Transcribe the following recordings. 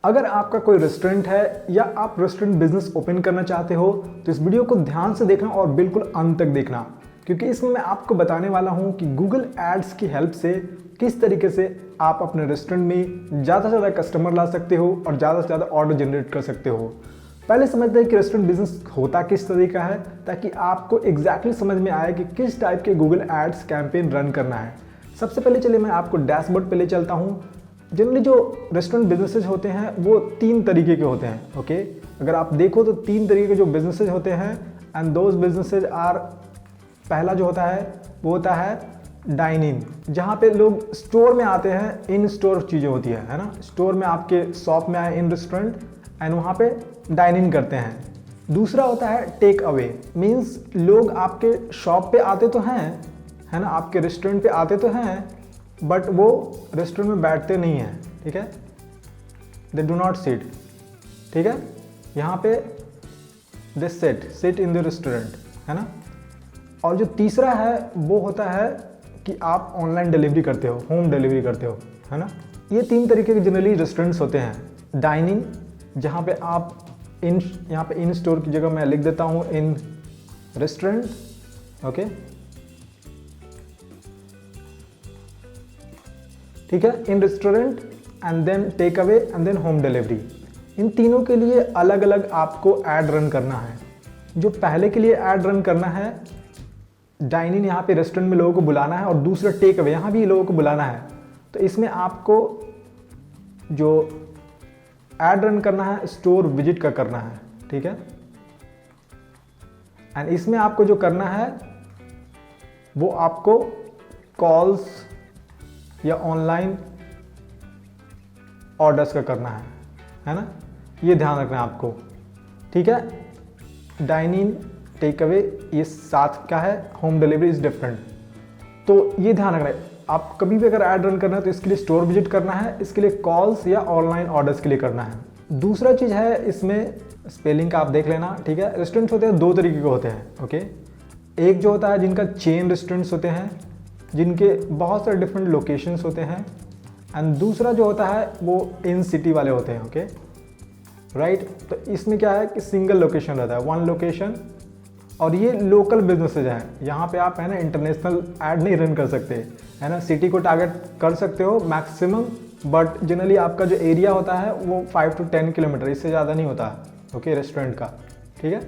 अगर आपका कोई रेस्टोरेंट है या आप रेस्टोरेंट बिजनेस ओपन करना चाहते हो तो इस वीडियो को ध्यान से देखना और बिल्कुल अंत तक देखना, क्योंकि इसमें मैं आपको बताने वाला हूं कि गूगल एड्स की हेल्प से किस तरीके से आप अपने रेस्टोरेंट में ज़्यादा से ज़्यादा कस्टमर ला सकते हो और ज़्यादा से ज़्यादा ऑर्डर जनरेट कर सकते हो। पहले समझते हैं कि रेस्टोरेंट बिजनेस होता किस तरीके का है, ताकि आपको एग्जैक्टली समझ में आए कि किस टाइप के गूगल एड्स कैंपेन रन करना है। सबसे पहले चलिए मैं आपको डैशबोर्ड पे ले चलता हूँ। जनरली जो रेस्टोरेंट बिजनेसेस होते हैं वो 3 तरीके के होते हैं। ओके, अगर आप देखो तो 3 तरीके के जो बिजनेसेस होते हैं, एंड दोज बिजनेसेस आर, पहला जो होता है वो होता है डाइन इन, जहाँ पे लोग स्टोर में आते हैं, इन स्टोर चीज़ें होती है ना। स्टोर में आपके शॉप में आए इन रेस्टोरेंट एंड वहाँ पे डाइन इन करते हैं। दूसरा होता है टेक अवे, मीन्स लोग आपके शॉप पे आते तो हैं, है ना, आपके रेस्टोरेंट पे आते तो हैं, बट वो रेस्टोरेंट में बैठते नहीं हैं। ठीक है, दे डू नॉट सिट। ठीक है, यहाँ पे they sit in the restaurant, है ना। और जो तीसरा है वो होता है कि आप ऑनलाइन डिलीवरी करते हो, होम डिलीवरी करते हो, है ना। ये 3 तरीके के जनरली रेस्टोरेंट्स होते हैं। डाइनिंग, जहाँ पे आप यहाँ पे इन स्टोर की जगह मैं लिख देता हूँ इन रेस्टोरेंट। ओके, ठीक है, in restaurant and then take away and then home delivery. इन तीनों के लिए अलग अलग आपको ऐड रन करना है। जो पहले के लिए ऐड रन करना है, डाइन इन, यहाँ पे रेस्टोरेंट में लोगों को बुलाना है, और दूसरा टेक अवे, यहाँ भी लोगों को बुलाना है। तो इसमें आपको जो ऐड रन करना है स्टोर विजिट का करना है। ठीक है, एंड इसमें आपको जो करना है वो आपको कॉल्स या ऑनलाइन ऑर्डर्स का करना है ना। ये ध्यान रखना है आपको। ठीक है, डाइन इन, टेक अवे, ये साथ का है, होम डिलीवरी इज डिफरेंट। तो ये ध्यान रखना है, आप कभी भी अगर ऐड रन करना है तो इसके लिए स्टोर विजिट करना है, इसके लिए कॉल्स या ऑनलाइन ऑर्डर्स के लिए करना है। दूसरा चीज़ है, इसमें स्पेलिंग का आप देख लेना। ठीक है, रेस्टोरेंट्स होते हैं 2 तरीके के होते हैं। ओके, एक जो होता है जिनका चेन रेस्टोरेंट्स होते हैं, जिनके बहुत सारे डिफरेंट लोकेशंस होते हैं, एंड दूसरा जो होता है वो इन सिटी वाले होते हैं। Okay, right. तो इसमें क्या है कि सिंगल लोकेशन रहता है, 1 लोकेशन, और ये लोकल बिजनेसेज हैं। यहाँ पे आप, है ना, इंटरनेशनल ऐड नहीं रन कर सकते, है ना। सिटी को टारगेट कर सकते हो मैक्सिमम, बट जनरली आपका जो एरिया होता है वो 5 to 10 किलोमीटर, इससे ज़्यादा नहीं होता है। ओके, रेस्टोरेंट का। ठीक है,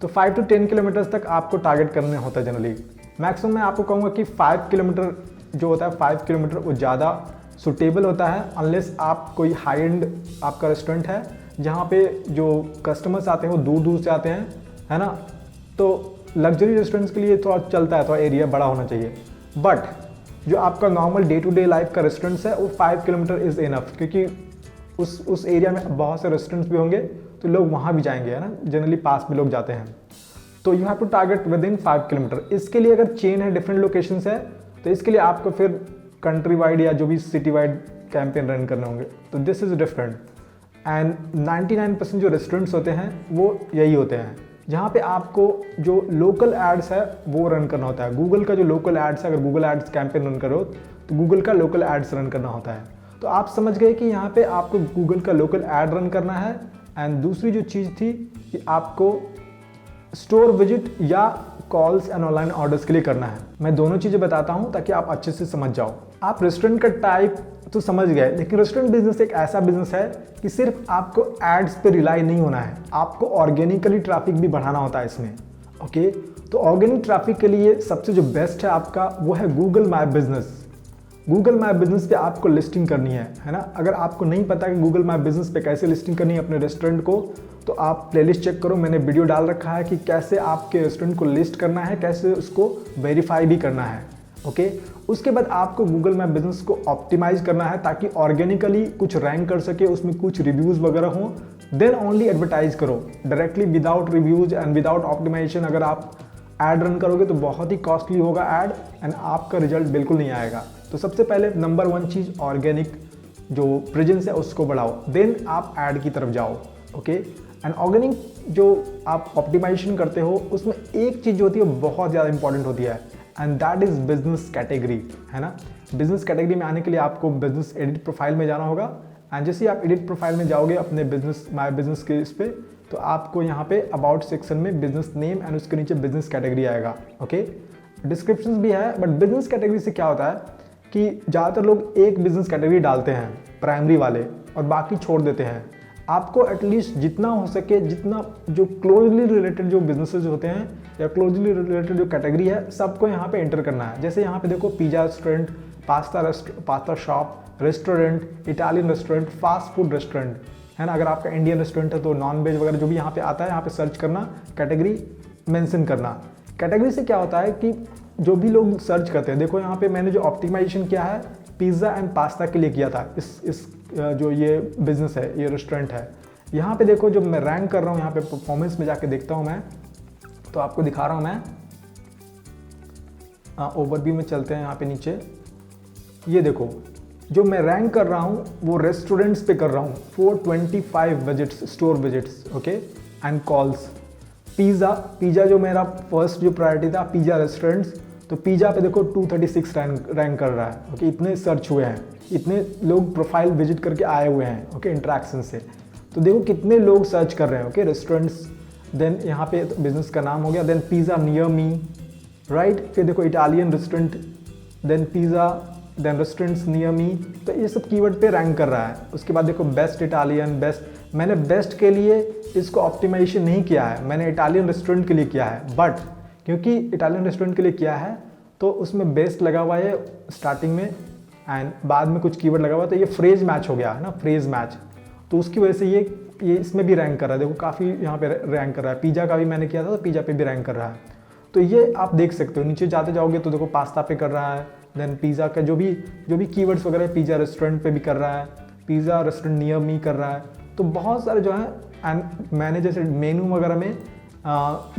तो 5 to 10 किलोमीटर्स तक आपको टारगेट करना होता है जनरली। मैक्सिमम मैं आपको कहूँगा कि 5 किलोमीटर जो होता है, 5 किलोमीटर वो ज़्यादा सुटेबल होता है, अनलेस आप कोई हाई एंड आपका रेस्टोरेंट है जहाँ पे जो कस्टमर्स आते हैं वो दूर दूर से आते हैं, है ना। तो लग्जरी रेस्टोरेंट्स के लिए थोड़ा चलता है, थोड़ा एरिया बड़ा होना चाहिए। बट जो आपका normal day to day life का रेस्टोरेंट्स है वो 5 किलोमीटर इज़ इनफ, क्योंकि उस एरिया में बहुत से रेस्टोरेंट्स भी होंगे तो लोग वहाँ भी जाएंगे, है ना, जनरली पास में लोग जाते हैं। तो you have to target within 5 kilometre. इसके लिए अगर चेन है, डिफरेंट लोकेशंस है, तो इसके लिए आपको फिर कंट्री वाइड या जो भी सिटी वाइड कैंपेन रन करने होंगे। तो दिस इज़ डिफरेंट। एंड 99% जो रेस्टोरेंट्स होते हैं वो यही होते हैं, जहाँ पे आपको जो लोकल एड्स है वो रन करना होता है। गूगल का जो लोकल एड्स है, अगर गूगल एड्स कैंपेन रन करो तो गूगल का लोकल एड्स रन करना होता है। तो आप समझ गए कि यहाँ पे आपको गूगल का लोकल एड रन करना है। एंड दूसरी जो चीज़ थी कि आपको स्टोर विजिट या कॉल्स एंड ऑनलाइन ऑर्डर्स के लिए करना है। मैं दोनों चीज़ें बताता हूँ ताकि आप अच्छे से समझ जाओ। आप रेस्टोरेंट का टाइप तो समझ गए, लेकिन रेस्टोरेंट बिजनेस एक ऐसा बिजनेस है कि सिर्फ आपको एड्स पे रिलाई नहीं होना है, आपको ऑर्गेनिकली ट्रैफिक भी बढ़ाना होता है इसमें। ओके, तो ऑर्गेनिक ट्रैफिक के लिए सबसे जो बेस्ट है आपका वो है Google my business. Google my business पे आपको लिस्टिंग करनी है ना। अगर आपको नहीं पता कि गूगल माई बिजनेस पे कैसे लिस्टिंग करनी है अपने रेस्टोरेंट को, तो आप प्लेलिस्ट चेक करो, मैंने वीडियो डाल रखा है कि कैसे आपके रेस्टोरेंट को लिस्ट करना है, कैसे उसको वेरीफाई भी करना है। ओके, उसके बाद आपको गूगल माई बिजनेस को ऑप्टिमाइज करना है ताकि ऑर्गेनिकली कुछ रैंक कर सके, उसमें कुछ रिव्यूज़ वगैरह हों, देन ओनली एडवर्टाइज करो। Directly without reviews and without optimisation अगर आप ऐड रन करोगे तो बहुत ही कॉस्टली होगा ऐड, एंड आपका रिजल्ट बिल्कुल नहीं आएगा। तो सबसे पहले नंबर 1 चीज़, ऑर्गेनिक जो प्रेजेंस है उसको बढ़ाओ, देन आप ऐड की तरफ जाओ। ओके, एंड ऑर्गेनिक जो आप ऑप्टिमाइजेशन करते हो उसमें एक चीज़ जो होती है बहुत ज़्यादा इंपॉर्टेंट होती है, and that is business category, है ना। बिजनेस कैटेगरी में आने के लिए आपको बिजनेस एडिट प्रोफाइल में जाना होगा, एंड जैसे ही आप एडिट प्रोफाइल में जाओगे अपने बिजनेस माय बिजनेस के इस पे, तो आपको यहाँ पे अबाउट सेक्शन में बिजनेस नेम एंड उसके नीचे बिजनेस कैटेगरी आएगा। ओके, डिस्क्रिप्शन भी है, बट बिजनेस कैटेगरी से क्या होता है कि ज़्यादातर लोग एक बिजनेस कैटेगरी डालते हैं प्राइमरी वाले और बाकी छोड़ देते हैं। आपको एटलीस्ट जितना हो सके, जितना जो क्लोजली रिलेटेड जो बिजनेसेस होते हैं या क्लोजली रिलेटेड जो कैटेगरी है, सबको यहाँ पे एंटर करना है। जैसे यहाँ पे देखो pizza restaurant, pasta shop, restaurant, Italian restaurant, fast food restaurant, है ना। अगर आपका इंडियन रेस्टोरेंट है तो नॉन वेज वगैरह जो भी यहाँ पे आता है, यहाँ पे सर्च करना, कैटेगरी मेंशन करना। कैटेगरी से क्या होता है कि जो भी लोग सर्च करते हैं, देखो यहाँ पे मैंने जो ऑप्टिमाइजेशन किया है पिज़्ज़ा एंड पास्ता के लिए किया था, इस जो ये बिजनेस है, ये रेस्टोरेंट है। यहाँ पे देखो जब मैं रैंक कर रहा हूँ, यहाँ पे परफॉर्मेंस में जाके देखता हूँ मैं, तो आपको दिखा रहा हूँ मैं। ओवरव्यू में चलते हैं यहाँ पे नीचे। ये देखो जो मैं रैंक कर रहा हूँ वो रेस्टोरेंट्स पे कर रहा हूँ, 425 visits, store visits, okay, and calls. Pizza जो मेरा फर्स्ट जो प्रायोरिटी था, पिज़्ज़ा रेस्टोरेंट्स, तो पिज़्ज़ा पे देखो 236 रैंक कर रहा है। ओके, इतने सर्च हुए हैं, इतने लोग प्रोफाइल विजिट करके आए हुए हैं, ओके, इंटरेक्शन से। तो देखो कितने लोग सर्च कर रहे हैं, ओके, रेस्टोरेंट्स। देन यहाँ पे बिजनेस का नाम हो गया, then pizza near me, right. फिर देखो Italian restaurant, then pizza, then restaurants near me. तो ये सब कीवर्ड पे रैंक कर रहा है। उसके बाद देखो बेस्ट इटालियन, बेस्ट, मैंने बेस्ट के लिए इसको ऑप्टिमाइजेशन नहीं किया है, मैंने इटालियन रेस्टोरेंट के लिए किया है। बट क्योंकि इटालियन रेस्टोरेंट के लिए किया है तो उसमें बेस्ट लगा हुआ है स्टार्टिंग में, एंड बाद में कुछ कीवर्ड लगा हुआ, तो ये फ्रेज मैच हो गया है ना, फ्रेज मैच। तो उसकी वजह से ये इसमें भी रैंक कर रहा है। देखो काफ़ी यहाँ पे रैंक कर रहा है। पिज़्ज़ा का भी मैंने किया था तो पिज़्ज़ा पे भी रैंक कर रहा है। तो ये आप देख सकते हो, नीचे जाते जाओगे तो देखो पास्ता पे कर रहा है, देन पिज़्ज़ा का जो भी कीवर्ड्स वगैरह है, पिज़्ज़ा रेस्टोरेंट पे भी कर रहा है, पिज़्ज़ा रेस्टोरेंट नियर मी कर रहा है। तो बहुत सारे जो है, एंड मैंने जैसे मेनू वगैरह में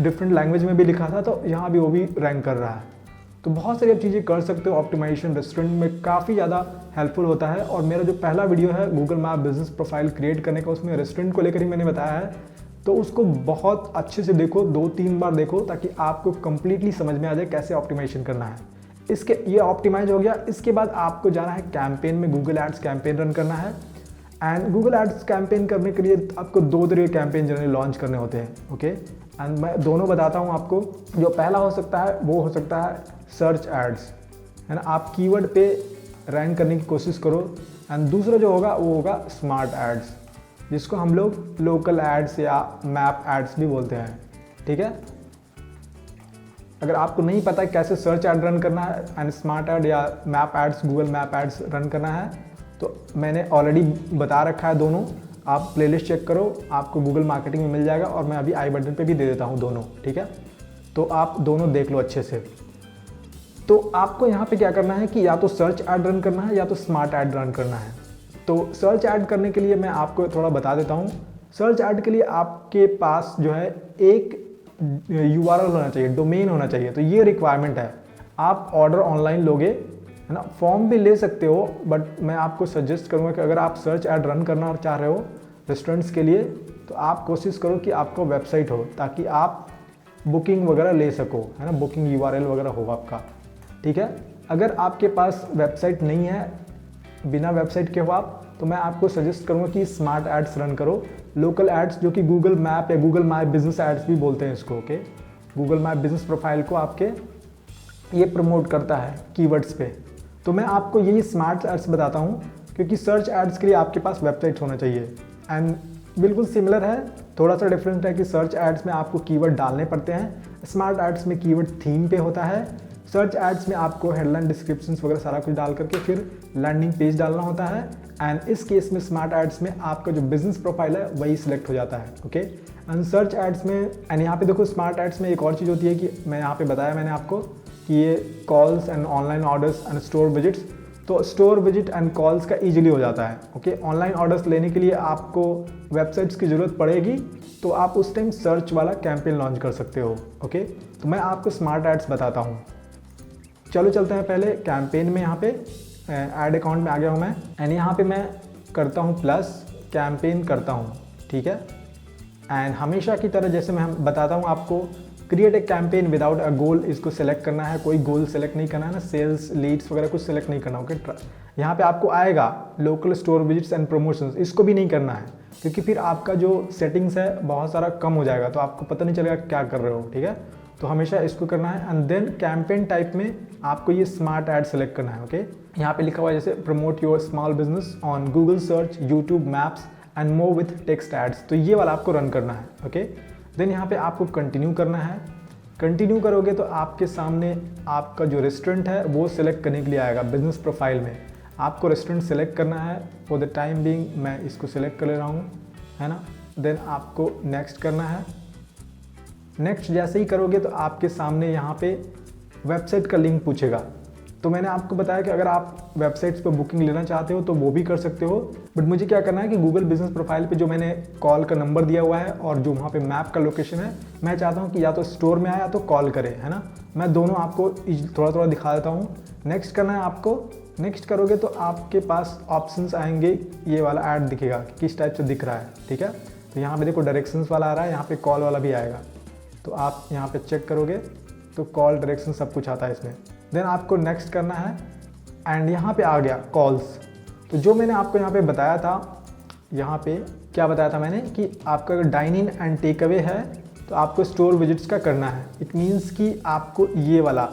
डिफरेंट लैंग्वेज में भी लिखा था, तो यहाँ भी वो भी रैंक कर रहा है। तो बहुत सारी आप चीज़ें कर सकते हो। ऑप्टिमाइजेशन रेस्टोरेंट में काफ़ी ज़्यादा हेल्पफुल होता है। और मेरा जो पहला वीडियो है Google map business profile create करने का, उसमें रेस्टोरेंट को लेकर ही मैंने बताया है। तो उसको बहुत अच्छे से देखो, 2-3 बार देखो, ताकि आपको कंप्लीटली समझ में आ जाए कैसे ऑप्टिमाइजेशन करना है। ये ऑप्टिमाइज हो गया। इसके बाद आपको जाना है कैंपेन में, गूगल एड्स कैंपेन रन करना है। एंड गूगल एड्स कैंपेन करने के लिए आपको 2 तरह के कैंपेन जनरली लॉन्च करने होते हैं, ओके। एंड मैं दोनों बताता हूँ आपको। जो पहला हो सकता है वो हो सकता है सर्च एड्स, है ना। आप कीवर्ड पे रैंक करने की कोशिश करो। एंड दूसरा जो होगा वो होगा स्मार्ट एड्स, जिसको हम लोग लोकल एड्स या मैप एड्स भी बोलते हैं, ठीक है। अगर आपको नहीं पता है कैसे सर्च एड रन करना है एंड स्मार्ट एड या map ads, Google map ads run करना है, तो मैंने ऑलरेडी बता रखा है दोनों। आप प्लेलिस्ट चेक करो, आपको गूगल मार्केटिंग में मिल जाएगा, और मैं अभी आई बटन पे भी दे देता हूँ दोनों, ठीक है। तो आप दोनों देख लो अच्छे से। तो आपको यहाँ पे क्या करना है कि या तो सर्च ऐड रन करना है या तो स्मार्ट ऐड रन करना है। तो सर्च ऐड करने के लिए मैं आपको थोड़ा बता देता हूँ। सर्च ऐड के लिए आपके पास जो है एक URL होना चाहिए, डोमेन होना चाहिए। तो ये रिक्वायरमेंट है। आप ऑर्डर ऑनलाइन लोगे, है ना, फॉर्म भी ले सकते हो, बट मैं आपको सजेस्ट करूँगा कि अगर आप सर्च ऐड रन करना चाह रहे हो रेस्टोरेंट्स के लिए, तो आप कोशिश करो कि आपको वेबसाइट हो, ताकि आप बुकिंग वगैरह ले सको, है ना, बुकिंग URL वगैरह हो आपका, ठीक है। अगर आपके पास वेबसाइट नहीं है, बिना वेबसाइट के हो आप, तो मैं आपको सजेस्ट करूँगा कि स्मार्ट एड्स रन करो, लोकल एड्स, जो कि गूगल मैप या गूगल माई बिजनेस एड्स भी बोलते हैं इसको, okay. Google map business profile को आपके ये प्रमोट करता है कीवर्ड्स पे। तो मैं आपको यही स्मार्ट एड्स बताता हूँ, क्योंकि सर्च एड्स के लिए आपके पास वेबसाइट होना चाहिए। एंड बिल्कुल सिमिलर है, थोड़ा सा डिफरेंट है कि सर्च एड्स में आपको कीवर्ड डालने पड़ते हैं, स्मार्ट एड्स में कीवर्ड थीम पे होता है। सर्च एड्स में आपको हेडलाइन, डिस्क्रिप्शंस वगैरह सारा कुछ डाल करके फिर लैंडिंग पेज डालना होता है। एंड इस केस में स्मार्ट एड्स में आपका जो बिजनेस प्रोफाइल है वही सिलेक्ट हो जाता है, ओके। एंड सर्च एड्स में, एंड यहाँ पे देखो स्मार्ट एड्स में एक और चीज़ होती है कि मैं यहाँ पे बताया मैंने आपको कि ये calls and online orders and store visits. तो स्टोर विजिट एंड कॉल्स का ईजिली हो जाता है, ओके। ऑनलाइन ऑर्डर्स लेने के लिए आपको वेबसाइट्स की ज़रूरत पड़ेगी, तो आप उस टाइम सर्च वाला कैंपेन लॉन्च कर सकते हो, ओके। तो मैं आपको स्मार्ट एड्स बताता हूँ। चलो चलते हैं पहले कैंपेन में। यहाँ पे ऐड अकाउंट में आ गया हूँ मैं, एंड यहाँ पे मैं करता हूँ प्लस कैंपेन करता हूँ, ठीक है। एंड हमेशा की तरह जैसे मैं बताता हूँ आपको, create a campaign without a goal, इसको सेलेक्ट करना है, कोई गोल सेलेक्ट नहीं करना है ना, सेल्स, लीड्स वगैरह कुछ सेलेक्ट नहीं करना, ओके। यहाँ पे आपको आएगा local store visits and promotions, इसको भी नहीं करना है क्योंकि फिर आपका जो सेटिंग्स है बहुत सारा कम हो जाएगा, तो आपको पता नहीं चलेगा क्या कर रहे हो, ठीक है। तो हमेशा इसको करना है। एंड देन कैंपेन टाइप में आपको ये स्मार्ट ऐड सेलेक्ट करना है, ओके। यहाँ पे लिखा हुआ है जैसे promote your small business on Google search, YouTube maps and more with text ads, तो ये वाला आपको रन करना है, ओके। देन यहाँ पे आपको कंटिन्यू करना है। कंटिन्यू करोगे तो आपके सामने आपका जो रेस्टोरेंट है वो सिलेक्ट करने के लिए आएगा। बिजनेस प्रोफाइल में आपको रेस्टोरेंट सेलेक्ट करना है। फॉर द टाइम बीइंग मैं इसको सिलेक्ट कर ले रहा हूँ, है ना। देन आपको नेक्स्ट करना है। नेक्स्ट जैसे ही करोगे तो आपके सामने यहाँ पे वेबसाइट का लिंक पूछेगा। तो मैंने आपको बताया कि अगर आप वेबसाइट्स पर बुकिंग लेना चाहते हो तो वो भी कर सकते हो, बट मुझे क्या करना है कि गूगल बिजनेस प्रोफाइल पे जो मैंने कॉल का नंबर दिया हुआ है और जो वहाँ पे मैप का लोकेशन है, मैं चाहता हूँ कि या तो स्टोर में आए या तो कॉल करे, है ना। मैं दोनों आपको थोड़ा थोड़ा दिखा देता हूँ। नेक्स्ट करना है आपको। नेक्स्ट करोगे तो आपके पास ऑप्शंस आएंगे, ये वाला ऐड दिखेगा कि किस टाइप से दिख रहा है, ठीक है। तो यहाँ पे देखो डायरेक्शंस वाला आ रहा है, यहाँ पे कॉल वाला भी आएगा, तो आप यहाँ पे चेक करोगे तो कॉल, डायरेक्शन सब कुछ आता है इसमें। देन आपको नेक्स्ट करना है एंड यहाँ पे आ गया कॉल्स। तो जो मैंने आपको यहाँ पे बताया था, यहाँ पे क्या बताया था मैंने कि आपका अगर dine in and take away है तो आपको स्टोर विजिट्स का करना है। इट मीन्स कि आपको ये वाला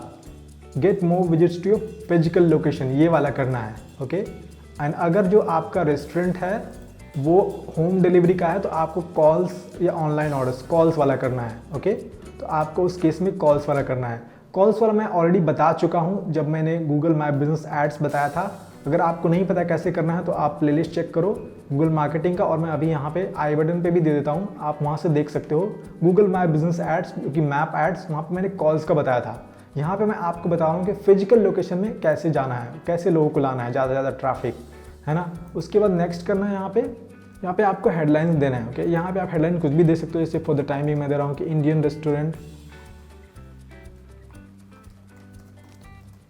get more visits to your physical location, ये वाला करना है, ओके। एंड अगर जो आपका रेस्टोरेंट है वो होम डिलीवरी का है तो आपको कॉल्स या ऑनलाइन ऑर्डर्स, कॉल्स वाला करना है, ओके। तो आपको उस केस में कॉल्स वाला करना है। कॉल्स वाला मैं ऑलरेडी बता चुका हूँ जब मैंने गूगल मैप बिजनेस एड्स बताया था। अगर आपको नहीं पता कैसे करना है तो आप प्लेलिस्ट चेक करो गूगल मार्केटिंग का, और मैं अभी यहाँ पे आई बटन पे भी दे देता हूँ, आप वहाँ से देख सकते हो गूगल मैप बिजनेस एड्स, क्योंकि मैप एड्स वहाँ पे मैंने कॉल्स का बताया था। यहाँ पे मैं आपको बता रहा हूँ कि फिजिकल लोकेशन में कैसे जाना है, कैसे लोगों को लाना है, ज़्यादा से ज़्यादा ट्रैफिक, है ना। उसके बाद नेक्स्ट करना है यहाँ पे आपको हेडलाइंस देना है, ओके। यहाँ पे आप हेडलाइन कुछ भी दे सकते हो, जैसे फॉर द टाइमिंग मैं दे रहा हूँ कि इंडियन रेस्टोरेंट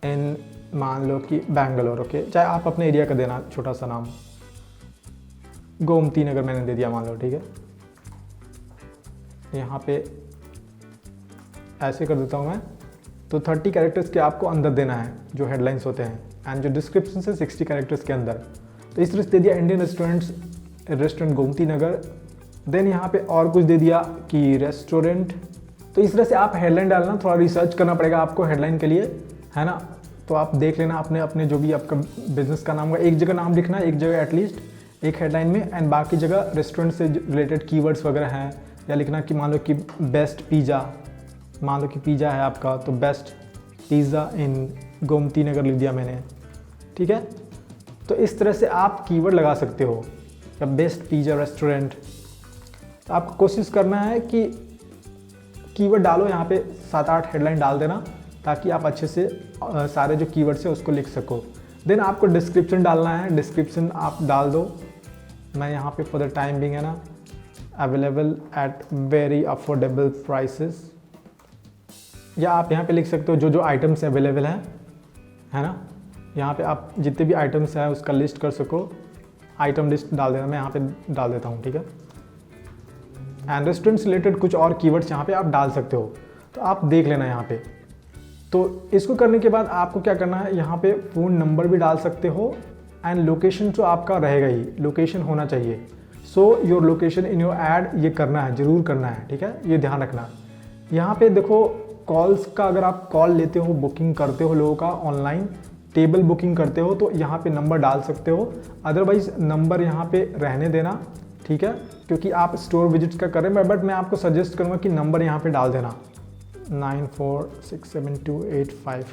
इन, मान लो कि बैंगलोर, ओके। चाहे आप अपने एरिया का देना छोटा सा नाम, गोमती नगर मैंने दे दिया मान लो, ठीक है। यहाँ पे ऐसे कर देता हूँ मैं। तो 30 कैरेक्टर्स के आपको अंदर देना है जो हेडलाइंस होते हैं, एंड जो डिस्क्रिप्शन से 60 कैरेक्टर्स के अंदर। तो इस तरह से दे दिया Indian restaurant Gomti Nagar. Then यहाँ पे और कुछ दे दिया कि रेस्टोरेंट। तो इस तरह से आप हेडलाइन डालना, थोड़ा रिसर्च करना पड़ेगा आपको हेडलाइन के लिए, है ना। तो आप देख लेना अपने जो भी आपका बिजनेस का नाम होगा, एक जगह नाम लिखना है, एक जगह एटलीस्ट एक हेडलाइन में, एंड बाकी जगह रेस्टोरेंट से रिलेटेड कीवर्ड्स वगैरह हैं, या लिखना कि मान लो कि बेस्ट पिज़्ज़ा, मान लो कि पिज़्ज़ा है आपका तो बेस्ट पिज़्ज़ा इन गोमती नगर लिख दिया मैंने, ठीक है। तो इस तरह से आप कीवर्ड लगा सकते हो, या बेस्ट पिज़्ज़ा रेस्टोरेंट। तो आपको कोशिश करना है कि कीवर्ड डालो, यहाँ पे 7-8 हेडलाइन डाल देना, ताकि आप अच्छे से सारे जो कीवर्ड्स है उसको लिख सको। देन आपको डिस्क्रिप्शन डालना है, डिस्क्रिप्शन आप डाल दो। मैं यहाँ पे फॉर द टाइम बिंग है ना, available at very affordable prices, या आप यहाँ पे लिख सकते हो जो जो आइटम्स अवेलेबल हैं, है ना। यहाँ पे आप जितने भी आइटम्स हैं उसका लिस्ट कर सको, आइटम लिस्ट डाल देना, मैं यहाँ पे डाल देता हूँ, ठीक है। एंड रेस्टोरेंट से रिलेटेड कुछ और कीवर्ड्स यहाँ पे आप डाल सकते हो, तो आप देख लेना यहाँ पे। तो इसको करने के बाद आपको क्या करना है, यहाँ पे फ़ोन नंबर भी डाल सकते हो, एंड लोकेशन तो आपका रहेगा ही, लोकेशन होना चाहिए। So your location in your add, ये करना है, ज़रूर करना है, ठीक है, ये ध्यान रखना। यहाँ पे देखो कॉल्स का, अगर आप कॉल लेते हो, बुकिंग करते हो लोगों का ऑनलाइन, टेबल बुकिंग करते हो, तो यहाँ पे नंबर डाल सकते हो। अदरवाइज नंबर यहाँ पे रहने देना, ठीक है, क्योंकि आप स्टोर विजिट्स का कर रहे हैं। बट मैं आपको सजेस्ट करूँगा कि नंबर यहाँ पे डाल देना 946728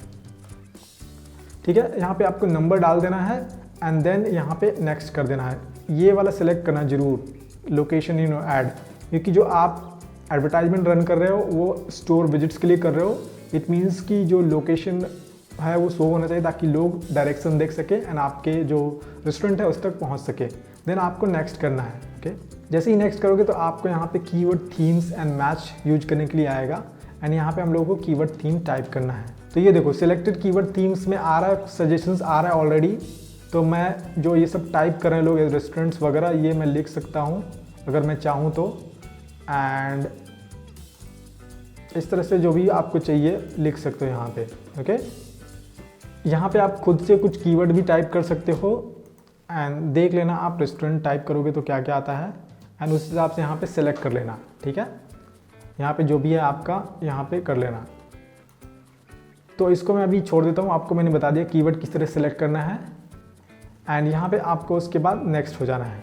ठीक है। यहाँ पे आपको नंबर डाल देना है, एंड देन यहाँ पे नेक्स्ट कर देना है। ये वाला सिलेक्ट करना जरूर, लोकेशन इन ऐड, क्योंकि जो आप एडवर्टाइजमेंट रन कर रहे हो वो स्टोर विजिट्स के लिए कर रहे हो। इट मीन्स कि जो लोकेशन है वो शो होना चाहिए, ताकि लोग डायरेक्शन देख सके एंड आपके जो रेस्टोरेंट है उस तक पहुंच सके। देन आपको नेक्स्ट करना है, ओके। जैसे ही नेक्स्ट करोगे तो आपको यहाँ पे keyword themes and match use करने के लिए आएगा, एंड यहाँ पे हम लोगों को कीवर्ड थीम टाइप करना है। तो ये देखो सिलेक्टेड कीवर्ड थीम्स में आ रहा है, सजेशंस आ रहा है ऑलरेडी। तो मैं जो ये सब टाइप कर रहे हैं लोग, रेस्टोरेंट्स वगैरह, ये मैं लिख सकता हूँ अगर मैं चाहूँ तो। एंड इस तरह से जो भी आपको चाहिए लिख सकते हो यहाँ पे, ओके। यहाँ पे आप खुद से कुछ कीवर्ड भी टाइप कर सकते हो एंड देख लेना आप रेस्टोरेंट टाइप करोगे तो क्या क्या आता है एंड उस हिसाब से यहाँ पे सेलेक्ट कर लेना, ठीक है। यहाँ पे जो भी है आपका यहाँ पे कर लेना। तो इसको मैं अभी छोड़ देता हूँ, आपको मैंने बता दिया कीवर्ड किस तरह सेलेक्ट करना है एंड यहाँ पे आपको उसके बाद नेक्स्ट हो जाना है।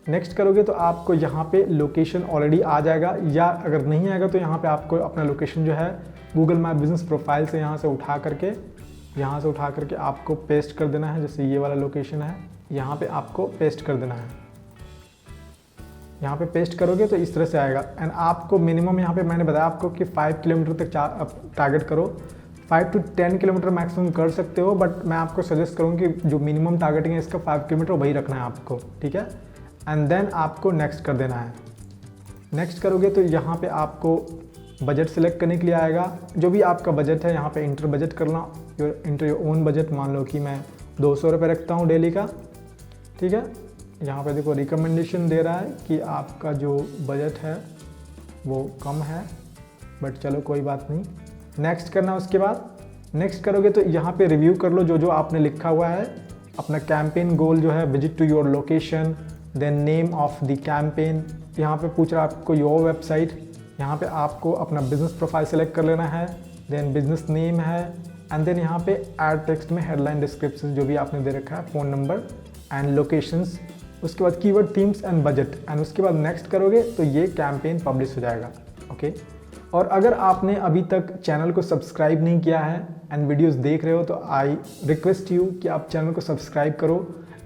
नेक्स्ट करोगे तो आपको यहाँ पे लोकेशन ऑलरेडी आ जाएगा, या अगर नहीं आएगा तो यहाँ पे आपको अपना लोकेशन जो है गूगल मैप बिजनेस प्रोफाइल से यहाँ से उठा करके आपको पेस्ट कर देना है। जैसे ये वाला लोकेशन है, यहाँ पे आपको पेस्ट कर देना है। यहाँ पे पेस्ट करोगे तो इस तरह से आएगा एंड आपको मिनिमम यहाँ पे मैंने बताया आपको कि 5 किलोमीटर तक टारगेट करो। 5 to 10 किलोमीटर मैक्सिमम कर सकते हो, बट मैं आपको सजेस्ट करूँगी कि जो मिनिमम टारगेटिंग है इसका 5 किलोमीटर वही रखना है आपको, ठीक है। एंड देन आपको नेक्स्ट कर देना है। नेक्स्ट करोगे तो यहाँ पे आपको बजट सेलेक्ट करने के लिए आएगा। जो भी आपका बजट है यहाँ पे इंटर बजट करना, इंटर योर ओन बजट। मान लो कि मैं 200 रुपये रखता हूँ डेली का, ठीक है। यहाँ पे देखो रिकमेंडेशन दे रहा है कि आपका जो बजट है वो कम है, बट चलो कोई बात नहीं। नेक्स्ट करना, उसके बाद नेक्स्ट करोगे तो यहाँ पे रिव्यू कर लो जो जो आपने लिखा हुआ है। अपना कैंपेन गोल जो है visit to your location, then name of the campaign. यहाँ पे पूछ रहा है आपको योर वेबसाइट। यहाँ पे आपको अपना बिजनेस प्रोफाइल सेलेक्ट कर लेना है, देन बिजनेस नेम है एंड देन यहाँ पे ऐड टेक्स्ट में हेडलाइन डिस्क्रिप्शन जो भी आपने दे रखा है, फ़ोन नंबर एंड लोकेशंस। उसके बाद keyword themes and budget and उसके बाद नेक्स्ट करोगे तो ये कैंपेन पब्लिश हो जाएगा, ओके। और अगर आपने अभी तक चैनल को सब्सक्राइब नहीं किया है एंड वीडियोस देख रहे हो तो आई रिक्वेस्ट यू कि आप चैनल को सब्सक्राइब करो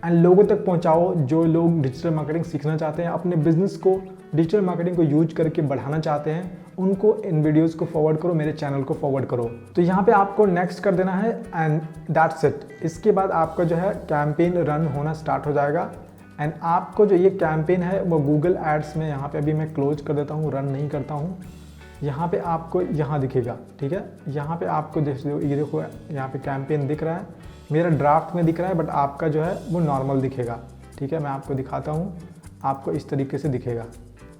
एंड लोगों तक पहुंचाओ जो लोग डिजिटल मार्केटिंग सीखना चाहते हैं, अपने बिजनेस को डिजिटल मार्केटिंग को यूज करके बढ़ाना चाहते हैं, उनको इन वीडियोस को फॉरवर्ड करो, मेरे चैनल को फॉरवर्ड करो। तो यहाँ पे आपको नेक्स्ट कर देना है एंड दैट्स इट। इसके बाद आपका जो है कैंपेन रन होना स्टार्ट हो जाएगा एंड आपको जो ये कैंपेन है वो गूगल एड्स में, यहाँ पे अभी मैं क्लोज कर देता हूँ, रन नहीं करता हूँ। यहाँ पे आपको यहाँ दिखेगा, ठीक है। यहाँ पे आपको ये देखो यहाँ पे कैंपेन दिख रहा है, मेरा ड्राफ्ट में दिख रहा है, बट आपका जो है वो नॉर्मल दिखेगा, ठीक है। मैं आपको दिखाता हूँ, आपको इस तरीके से दिखेगा।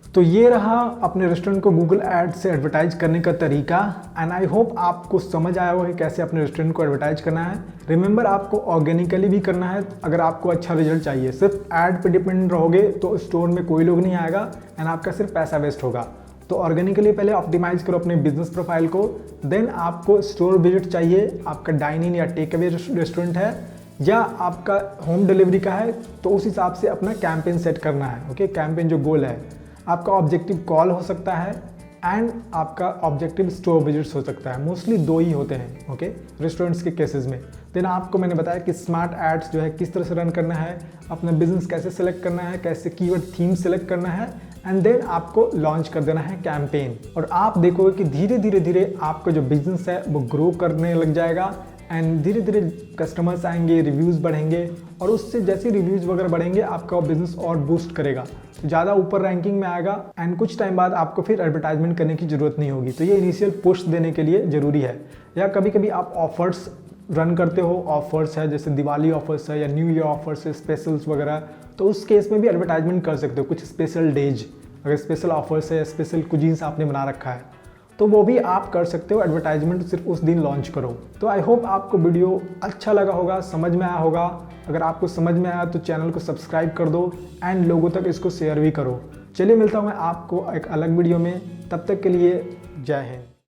तो ये रहा अपने रेस्टोरेंट को गूगल एड्स से एडवर्टाइज करने का तरीका एंड आई होप आपको समझ आया होगा कि कैसे अपने रेस्टोरेंट को एडवर्टाइज करना है। रिमेंबर आपको ऑर्गेनिकली भी करना है अगर आपको अच्छा रिजल्ट चाहिए। सिर्फ ऐड पे डिपेंड रहोगे तो स्टोर में कोई लोग नहीं आएगा एंड आपका सिर्फ पैसा वेस्ट होगा। तो ऑर्गेनिकली पहले ऑप्टिमाइज करो अपने बिजनेस प्रोफाइल को, देन आपको स्टोर विजिट चाहिए, आपका डाइन इन या टेक अवे रेस्टोरेंट है या आपका होम डिलीवरी का है, तो उस हिसाब से अपना कैंपेन सेट करना है, ओके। कैंपेन जो गोल है, आपका ऑब्जेक्टिव कॉल हो सकता है एंड आपका ऑब्जेक्टिव स्टोर विजिट्स हो सकता है। मोस्टली 2 ही होते हैं, ओके, रेस्टोरेंट्स के केसेस में। देन आपको मैंने बताया कि स्मार्ट एड्स जो है किस तरह से रन करना है, अपना बिजनेस कैसे सेलेक्ट करना है, कैसे कीवर्ड थीम सेलेक्ट करना है एंड देन आपको लॉन्च कर देना है कैंपेन। और आप देखोगे कि धीरे धीरे आपका जो बिजनेस है वो ग्रो करने लग जाएगा एंड धीरे धीरे कस्टमर्स आएंगे, रिव्यूज़ बढ़ेंगे और उससे जैसे रिव्यूज़ वगैरह बढ़ेंगे आपका बिजनेस और बूस्ट करेगा, ज़्यादा ऊपर रैंकिंग में आएगा एंड कुछ टाइम बाद आपको फिर एडवर्टाइजमेंट करने की ज़रूरत नहीं होगी। तो ये इनिशियल पुश देने के लिए ज़रूरी है। या कभी कभी आप ऑफर्स रन करते हो, ऑफर्स है जैसे दिवाली ऑफर्स है या न्यू ईयर ऑफर्स है, स्पेशल्स वगैरह, तो उस केस में भी एडवर्टाइजमेंट कर सकते हो। कुछ स्पेशल डेज, अगर स्पेशल ऑफर्स है, स्पेशल कुजीन्स आपने बना रखा है तो वो भी आप कर सकते हो। एडवर्टाइजमेंट सिर्फ उस दिन लॉन्च करो। तो आई होप आपको वीडियो अच्छा लगा होगा, समझ में आया होगा। अगर आपको समझ में आया तो चैनल को सब्सक्राइब कर दो एंड लोगों तक इसको शेयर भी करो। चलिए मिलता हूँ मैं आपको एक अलग वीडियो में, तब तक के लिए जय हिंद।